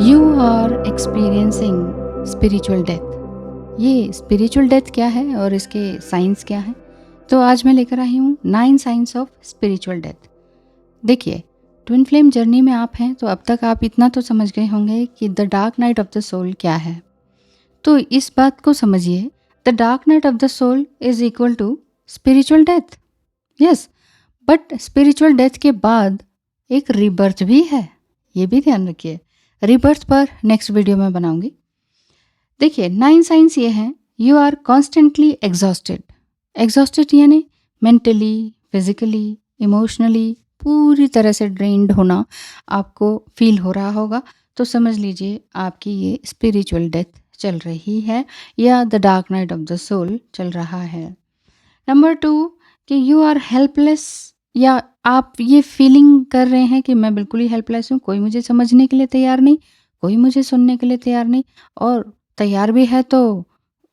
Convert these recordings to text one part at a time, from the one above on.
You are experiencing spiritual death. ये spiritual death क्या है और इसके साइंस क्या है? तो आज मैं लेकर आई हूँ 9 साइंस ऑफ स्पिरिचुअल डेथ। देखिए, ट्विन फ्लेम जर्नी में आप हैं तो अब तक आप इतना तो समझ गए होंगे कि the dark night of the soul क्या है। तो इस बात को समझिए, the dark night of the soul is equal to spiritual death. Yes, but spiritual death के बाद एक रीबर्थ भी है, ये भी ध्यान रखिए। रीबर्थ पर नेक्स्ट वीडियो में बनाऊंगी। देखिए, 9 साइंस ये हैं। You are constantly exhausted. Exhausted यानी मेंटली, फिजिकली, इमोशनली पूरी तरह से ड्रेन्ड होना आपको फील हो रहा होगा। तो समझ लीजिए आपकी ये स्पिरिचुअल डेथ चल रही है या the dark night of the soul चल रहा है। नंबर 2 कि यू आर हेल्पलेस, या आप ये फीलिंग कर रहे हैं कि मैं बिल्कुल ही हेल्पलेस हूँ, कोई मुझे समझने के लिए तैयार नहीं, कोई मुझे सुनने के लिए तैयार नहीं, और तैयार भी है तो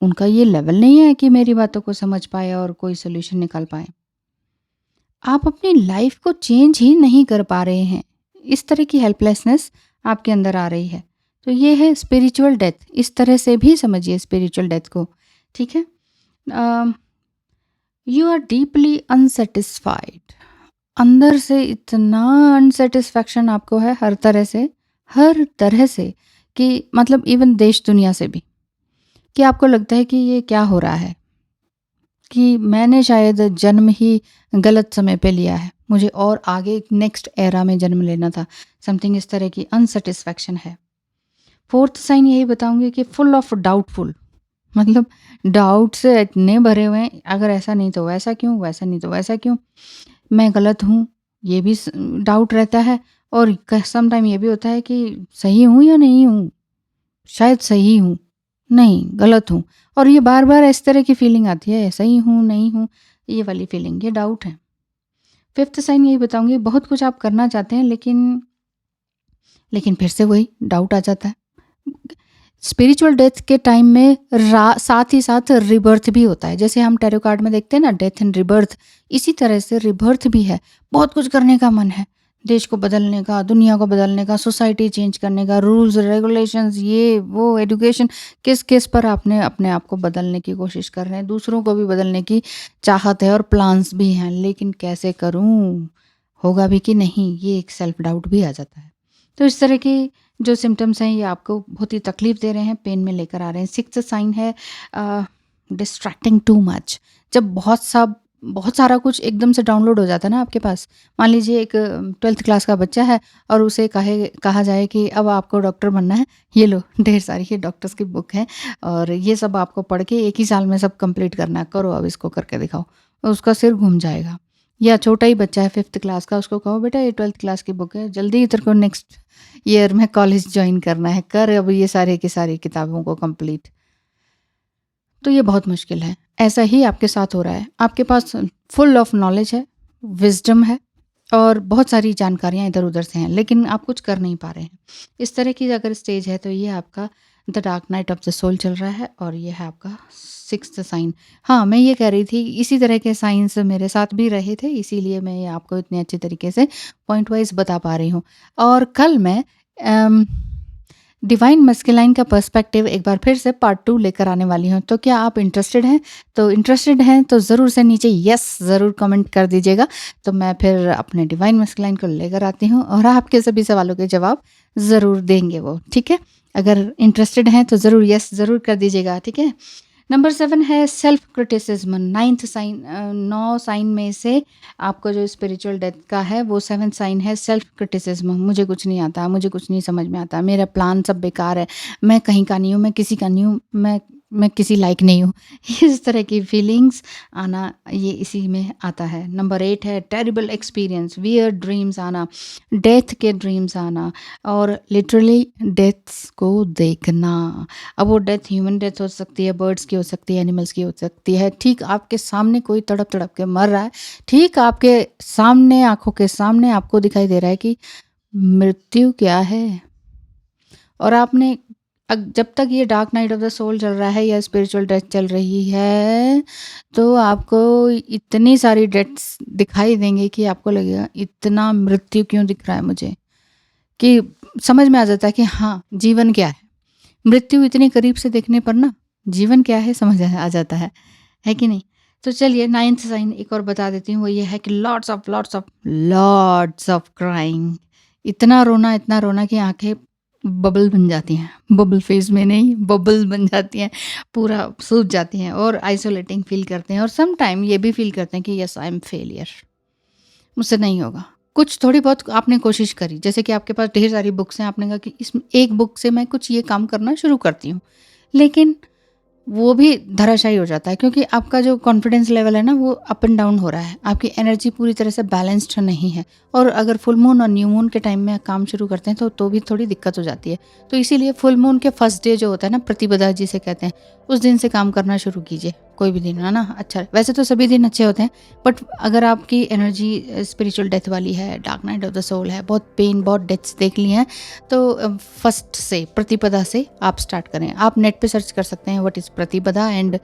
उनका ये लेवल नहीं है कि मेरी बातों को समझ पाए और कोई सोल्यूशन निकाल पाए। आप अपनी लाइफ को चेंज ही नहीं कर पा रहे हैं, इस तरह की हेल्पलेसनेस आपके अंदर आ रही है। तो ये है स्पिरिचुअल डेथ। इस तरह से भी समझिए स्पिरिचुअल डेथ को, ठीक है। You are deeply unsatisfied. अंदर से इतना अनसेटिस्फैक्शन आपको है हर तरह से कि मतलब इवन देश दुनिया से भी, कि आपको लगता है कि ये क्या हो रहा है, कि मैंने शायद जन्म ही गलत समय पे लिया है, मुझे और आगे नेक्स्ट एरा में जन्म लेना था। समथिंग इस तरह की अनसेटिस्फैक्शन है। फोर्थ साइन यही बताऊंगी कि फुल ऑफ डाउटफुल, मतलब डाउट से इतने भरे हुए हैं, अगर ऐसा नहीं तो वैसा क्यों, वैसा नहीं तो वैसा क्यों, मैं गलत हूँ, ये भी डाउट रहता है। और सम टाइम ये भी होता है कि सही हूँ या नहीं हूँ, शायद सही हूँ, नहीं गलत हूँ। और ये बार बार इस तरह की फीलिंग आती है, सही हूँ नहीं हूँ, ये वाली फीलिंग, ये डाउट है। फिफ्थ साइन यही बताऊंगी, बहुत कुछ आप करना चाहते हैं लेकिन फिर से वही डाउट आ जाता है। स्पिरिचुअल डेथ के टाइम में साथ ही साथ रिबर्थ भी होता है। जैसे हम टैरो कार्ड में देखते हैं ना, डेथ एंड रिबर्थ, इसी तरह से रिबर्थ भी है। बहुत कुछ करने का मन है, देश को बदलने का, दुनिया को बदलने का, सोसाइटी चेंज करने का, रूल्स रेगुलेशंस, ये वो, एजुकेशन, किस किस पर आपने अपने आप को बदलने की कोशिश कर रहे हैं, दूसरों को भी बदलने की चाहत है और प्लान्स भी हैं, लेकिन कैसे करूं, होगा भी कि नहीं, ये एक सेल्फ डाउट भी आ जाता है। तो इस तरह की जो सिम्टम्स हैं ये आपको बहुत ही तकलीफ दे रहे हैं, पेन में लेकर आ रहे हैं। सिक्स्थ साइन है डिस्ट्रैक्टिंग टू मच। जब बहुत सारा कुछ एकदम से डाउनलोड हो जाता है ना आपके पास। मान लीजिए एक 12th क्लास का बच्चा है और उसे कहा जाए कि अब आपको डॉक्टर बनना है, ये लो ढेर सारी ये डॉक्टर्स की बुक है और ये सब आपको पढ़ के एक ही साल में सब कंप्लीट करना है, करो अब इसको करके दिखाओ। उसका सिर घूम जाएगा। या छोटा ही बच्चा है 5th क्लास का, उसको कहो बेटा ये 12th क्लास की बुक है, जल्दी इधर को नेक्स्ट ईयर में कॉलेज ज्वाइन करना है, कर अब ये सारे की सारी किताबों को कंप्लीट। तो ये बहुत मुश्किल है। ऐसा ही आपके साथ हो रहा है। आपके पास फुल ऑफ नॉलेज है, विजडम है और बहुत सारी जानकारियाँ इधर उधर से हैं, लेकिन आप कुछ कर नहीं पा रहे हैं। इस तरह की अगर स्टेज है तो ये आपका the dark night of the soul चल रहा है और ये है आपका सिक्स्थ साइन। हाँ, मैं ये कह रही थी इसी तरह के साइंस मेरे साथ भी रहे थे, इसीलिए मैं ये आपको इतने अच्छे तरीके से पॉइंट वाइज बता पा रही हूँ। और कल मैं डिवाइन मस्कुलाइन का पर्सपेक्टिव एक बार फिर से पार्ट 2 लेकर आने वाली हूँ। तो क्या आप इंटरेस्टेड हैं? तो इंटरेस्टेड हैं तो ज़रूर से नीचे यस ज़रूर कमेंट कर दीजिएगा। तो मैं फिर अपने डिवाइन मस्कुलाइन को लेकर आती हूँ और आपके सभी सवालों के जवाब ज़रूर देंगे वो, ठीक है। अगर इंटरेस्टेड हैं तो ज़रूर यस ज़रूर कर दीजिएगा, ठीक है। नंबर 7 है self criticism. 9th sign, 9 sign में से आपको जो स्पिरिचुअल डेथ का है वो 7th साइन है सेल्फ क्रिटिसिज्म। मुझे कुछ नहीं आता, मुझे कुछ नहीं समझ में आता, मेरा प्लान सब बेकार है, मैं कहीं का नहीं हूँ, मैं किसी का नहीं हूँ, मैं किसी लायक नहीं हूँ। इस तरह की फीलिंग्स आना ये इसी में आता है। नंबर 8 है टेरिबल एक्सपीरियंस, वियर्ड ड्रीम्स आना, डेथ के ड्रीम्स आना और लिटरली डेथ्स को देखना। अब वो डेथ ह्यूमन डेथ हो सकती है, बर्ड्स की हो सकती है, एनिमल्स की हो सकती है। ठीक आपके सामने कोई तड़प तड़प के मर रहा है, ठीक आपके सामने, आंखों के सामने आपको दिखाई दे रहा है कि मृत्यु क्या है। और आपने जब तक ये dark night of the soul चल रहा है या स्पिरिचुअल डेथ चल रही है तो आपको इतनी सारी डेथ्स दिखाई देंगे कि आपको लगेगा इतना मृत्यु क्यों दिख रहा है मुझे, कि समझ में आ जाता है कि हाँ, जीवन क्या है? मृत्यु इतने करीब से देखने पर ना जीवन क्या है समझ आ जाता है कि नहीं? तो चलिए 9th साइन एक और बता देती हूँ, वो ये है कि लॉट्स ऑफ क्राइंग। इतना रोना कि आँखें बबल बन जाती हैं। बबल फेज़ में नहीं, बबल बन जाती हैं, पूरा सूज जाती हैं और आइसोलेटिंग फ़ील करते हैं और सम टाइम ये भी फ़ील करते हैं कि येस आई एम फेलियर, मुझसे नहीं होगा। कुछ थोड़ी बहुत आपने कोशिश करी, जैसे कि आपके पास ढेर सारी बुक्स हैं, आपने कहा कि इस एक बुक से मैं कुछ ये काम करना शुरू करती हूँ। लेकिन वो भी धराशायी हो जाता है क्योंकि आपका जो कॉन्फिडेंस लेवल है ना वो अप एंड डाउन हो रहा है। आपकी एनर्जी पूरी तरह से बैलेंस्ड नहीं है और अगर फुल मून और न्यू मून के टाइम में काम शुरू करते हैं तो भी थोड़ी दिक्कत हो जाती है। तो इसीलिए फुल मून के फर्स्ट डे जो होता है ना, प्रतिपदा जिसे कहते हैं, उस दिन से काम करना शुरू कीजिए। कोई भी दिन है ना अच्छा, वैसे तो सभी दिन अच्छे होते हैं, बट अगर आपकी एनर्जी स्पिरिचुअल डेथ वाली है, dark night of the soul है, बहुत पेन बहुत डेथ्स देख ली हैं, तो फर्स्ट से प्रतिपदा से आप स्टार्ट करें। आप नेट पे सर्च कर सकते हैं व्हाट इज़ प्रतिपदा एंड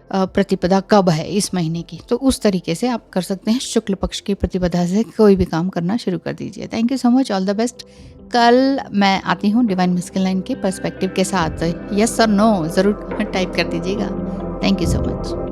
प्रतिपदा कब है इस महीने की, तो उस तरीके से आप कर सकते हैं। शुक्ल पक्ष की प्रतिपदा से कोई भी काम करना शुरू कर दीजिए। Thank you so much, all the best. कल मैं आती हूँ डिवाइन मस्कुलाइन के पर्सपेक्टिव के साथ। यस और नो ज़रूर टाइप कर दीजिएगा। Thank you so much.